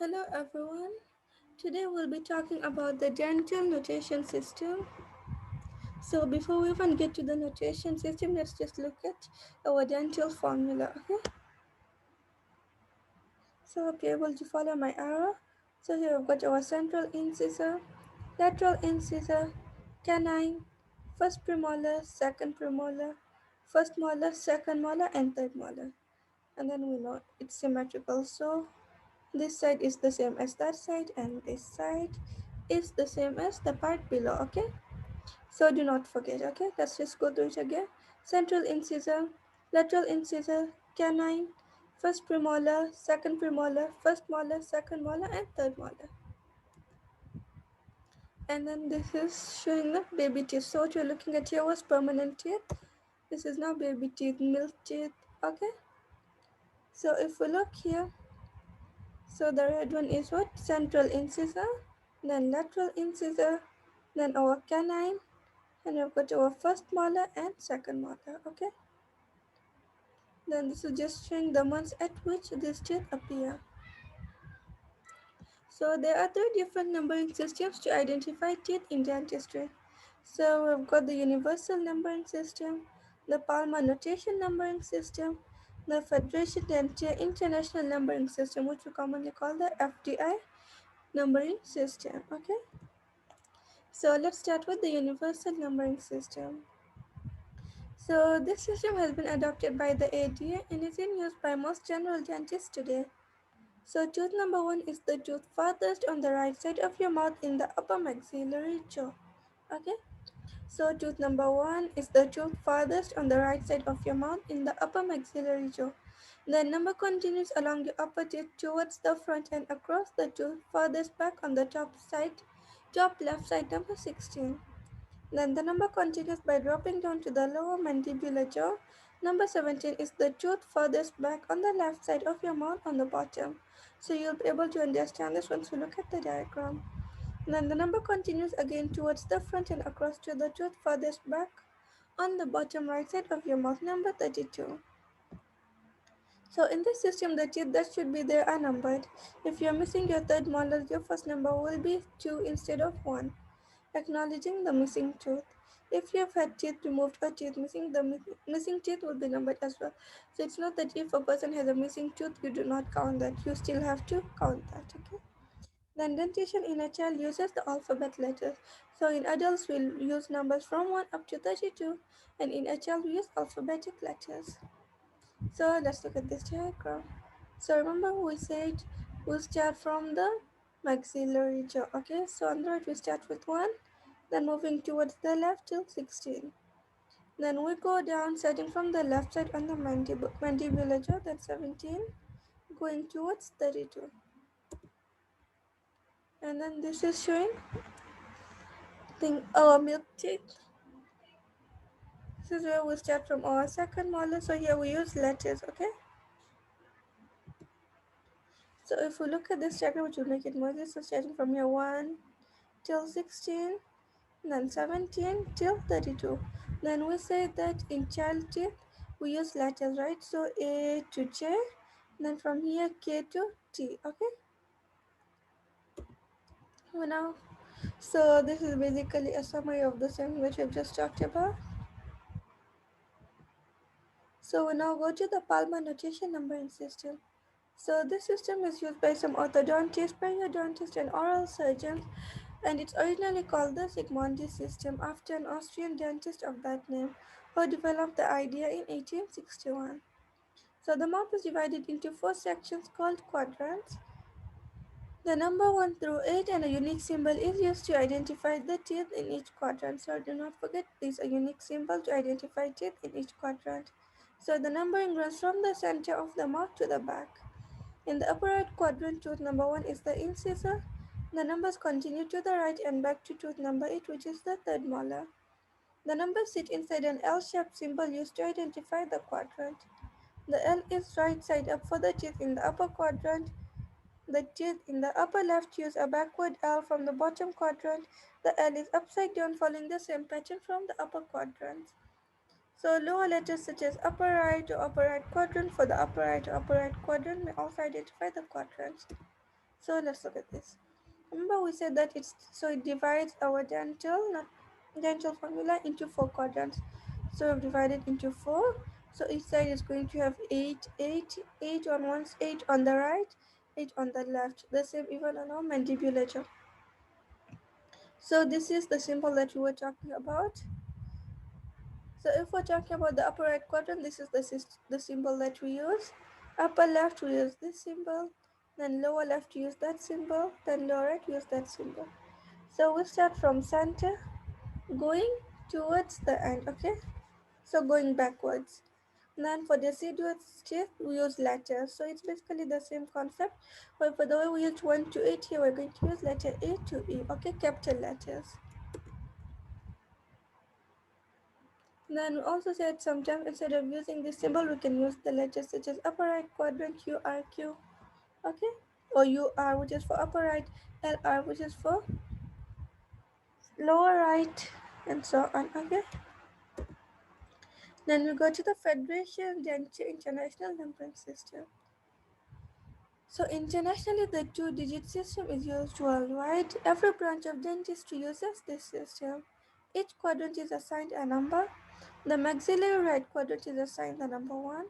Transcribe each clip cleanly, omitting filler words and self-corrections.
Hello everyone. Today we'll be talking about the dental notation system. So before we even get to the notation system, let's just look at our dental formula. Okay. So hope you're able to follow my arrow. So here we've got our central incisor, lateral incisor, canine, first premolar, second premolar, first molar, second molar, and third molar. And then we know it's symmetrical. So this side is the same as that side, and this side is the same as the part below. Okay, so do not forget. Okay, let's just go through it again. Central incisor, lateral incisor, canine, first premolar, second premolar, first molar, second molar, and third molar. And then this is showing the baby teeth. So what you're looking at here was permanent teeth. This is now baby teeth, milk teeth. Okay, so if we look here, so the red one is what? Central incisor, then lateral incisor, then our canine, and we've got our first molar and second molar. Okay, then this is just showing the months at which these teeth appear. So there are three different numbering systems to identify teeth in dentistry. So we've got the universal numbering system, the Palmer notation numbering system, the Federation Dentaire International Numbering System, which we commonly call the FDI numbering system. Okay, so let's start with the universal numbering system. So this system has been adopted by the ADA and is in use by most general dentists today. So tooth number one is the tooth farthest on the right side of your mouth in the upper maxillary jaw. Okay, so tooth number one is the tooth farthest on the right side of your mouth in the upper maxillary jaw. The number continues along your upper teeth towards the front and across the tooth farthest back on the top left side, number 16. Then the number continues by dropping down to the lower mandibular jaw. Number 17 is the tooth furthest back on the left side of your mouth on the bottom. So you'll be able to understand this once we look at the diagram. Then the number continues again towards the front and across to the tooth furthest back on the bottom right side of your mouth, number 32. So in this system, the teeth that should be there are numbered. If you're missing your third molar, your first number will be 2 instead of 1. Acknowledging the missing tooth. If you have had teeth removed or teeth missing, the missing teeth will be numbered as well. So it's not that if a person has a missing tooth, you do not count that. You still have to count that. Okay. Then dentition in a child uses the alphabet letters. So in adults, we'll use numbers from 1 up to 32, and in a child, we use alphabetic letters. So let's look at this diagram. So remember we said we'll start from the maxillary jaw. Okay, so on the right we start with 1, then moving towards the left till 16. Then we go down starting from the left side on the mandibular jaw, that's 17, going towards 32. And then this is showing our milk teeth. This is where we start from our second molar. So here we use letters, okay? So if we look at this diagram, which will make it more easy, so starting from here 1 till 16, then 17 till 32. Then we say that in child teeth we use letters, right? So A to J, then from here K to T. Okay, well now, so this is basically a summary of the same which we've just talked about. So we now go to the Palmer notation numbering system. So this system is used by some orthodontists, periodontists, and oral surgeons, and it's originally called the Zsigmondy system after an Austrian dentist of that name who developed the idea in 1861. So the mouth is divided into four sections called quadrants. The number 1 through 8 and a unique symbol is used to identify the teeth in each quadrant. So do not forget this a unique symbol to identify teeth in each quadrant. So the numbering runs from the center of the mouth to the back. In the upper right quadrant, tooth number 1 is the incisor. The numbers continue to the right and back to tooth number 8, which is the third molar. The numbers sit inside an L-shaped symbol used to identify the quadrant. The L is right side up for the teeth in the upper quadrant. The teeth in the upper left use a backward L from the bottom quadrant. The L is upside down following the same pattern from the upper quadrant. So lower letters such as upper right or upper right quadrant for the upper right or upper right quadrant may also identify the quadrants. So let's look at this. Remember we said that it divides our dental formula into four quadrants. So we've divided into four. So each side is going to have 8 on one, 8 on the right, 8 on the left. The same even on our mandibulature. So this is the symbol that we were talking about. So if we're talking about the upper right quadrant, this is the symbol that we use. Upper left we use this symbol. Then lower left use that symbol. Then lower right use that symbol. So we start from center going towards the end, okay? So going backwards. Then for deciduous teeth, we use letters. So it's basically the same concept. But for the way we use 1 to 8 here, we're going to use letter A to E, okay? Capital letters. Then we also said sometimes instead of using this symbol, we can use the letters such as upper right quadrant, URQ, okay? Or UR, which is for upper right, LR, which is for lower right, and so on, okay? Then we go to the Federation Dentistry International Numbering System. So internationally, the two-digit system is used worldwide. Every branch of dentistry uses this system. Each quadrant is assigned a number. The maxillary right quadrant is assigned the number 1.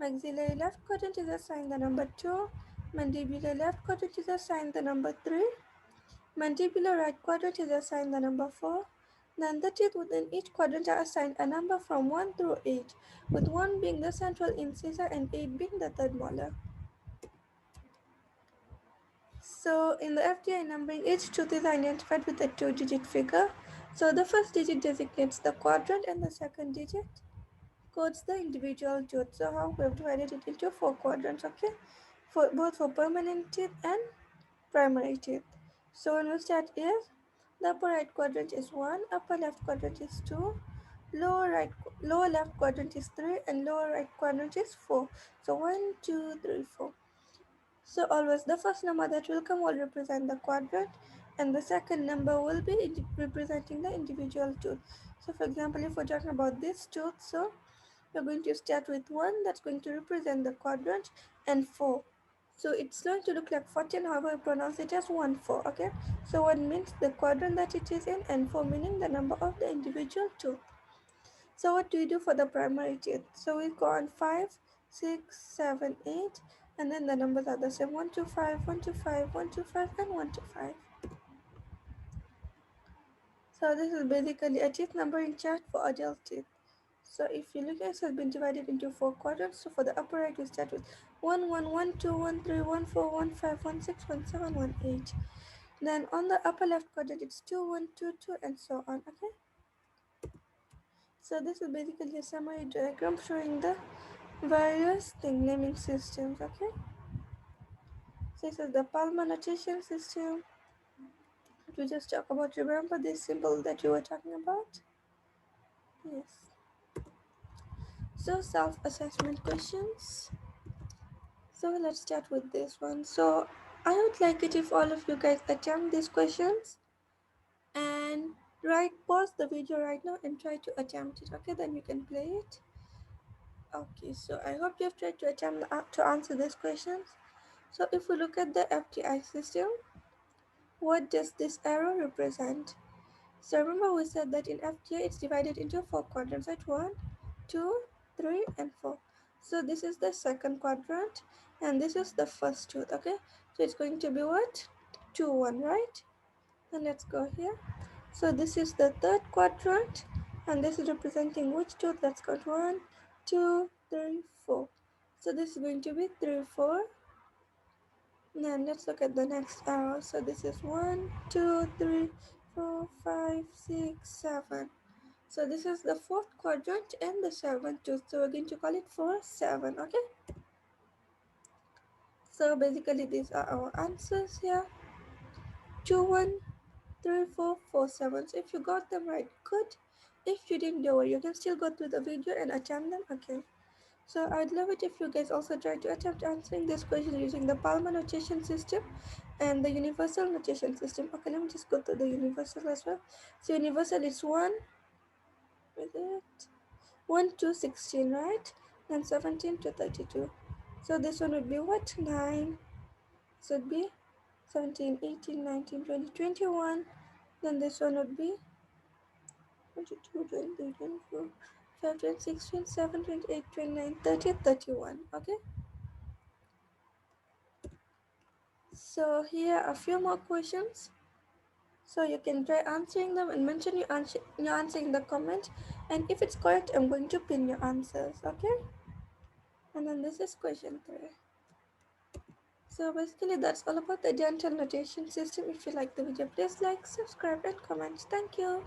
Maxillary left quadrant is assigned the number 2. Mandibular left quadrant is assigned the number 3. Mandibular right quadrant is assigned the number 4. Then the teeth within each quadrant are assigned a number from 1 through 8, with 1 being the central incisor and 8 being the third molar. So in the FDI numbering, each tooth is identified with a two-digit figure. So the first digit designates the quadrant and the second digit codes the individual tooth. So how we have divided it into four quadrants, okay? For both for permanent teeth and primary teeth. So when we start is the upper right quadrant is 1, upper left quadrant is 2, lower left quadrant is 3, and lower right quadrant is 4. So 1, 2, 3, 4. So always the first number that will come will represent the quadrant, and the second number will be representing the individual tooth. So for example, if we're talking about this tooth, so we're going to start with 1, that's going to represent the quadrant, and 4. So it's going to look like 14, however we pronounce it as 1 4, okay? So 1 means the quadrant that it is in, and 4 meaning the number of the individual tooth. So what do we do for the primary teeth? So we go on 5, 6, 7, 8, and then the numbers are the same: 1 to 5, 1 to 5, 1 to 5, and 1 to 5. So this is basically a teeth numbering chart for adult teeth. So if you look at it, has been divided into four quadrants. So for the upper right, we start with 1, 1, 1, 2, 1, 3, 1, 4, 1, 5, 1, 6, 1, 7, 1, 8. Then on the upper left quadrant, it's 2, 1, 2, 2, and so on. Okay. So this is basically a summary diagram showing the various thing naming systems. Okay. So this is the Palmer notation system. We just talk about. Remember this symbol that you were talking about? Yes. So self-assessment questions. So let's start with this one. So I would like it if all of you guys attempt these questions and pause the video right now and try to attempt it. Okay, then you can play it. Okay, so I hope you have tried to attempt to answer these questions. So if we look at the FTI system, what does this arrow represent? So remember we said that in FTA it's divided into four quadrants, right? 1, 2, 3, and 4. So this is the second quadrant and this is the first tooth, okay? So it's going to be what? 2, 1, right? Then let's go here. So this is the third quadrant and this is representing which tooth? Let's go 1, 2, 3, 4. So this is going to be 3, 4. Now let's look at the next arrow. So this is 1, 2, 3, 4, 5, 6, 7. So this is the fourth quadrant and the seventh tooth. So we're going to call it 4, 7. Okay. So basically these are our answers here. 2, 1, 3, 4, 4, 7. So if you got them right, good. If you didn't, don't worry. You can still go through the video and attempt them again. So I'd love it if you guys also try to attempt answering this question using the Palmer notation system and the universal notation system. Okay, let me just go to the universal as well. So universal is 1 with it 1 to 16, right? Then 17 to 32. So this one would be what? 9. So it would be 17, 18, 19, 20, 21. Then this one would be 22, 23, 24, 5, 26, 27, 28, 29, 30, 31. Okay. So here are a few more questions. So you can try answering them and mention your answer in the comment. And if it's correct, I'm going to pin your answers. Okay. And then this is question 3. So basically that's all about the dental notation system. If you like the video, please like, subscribe and comment. Thank you.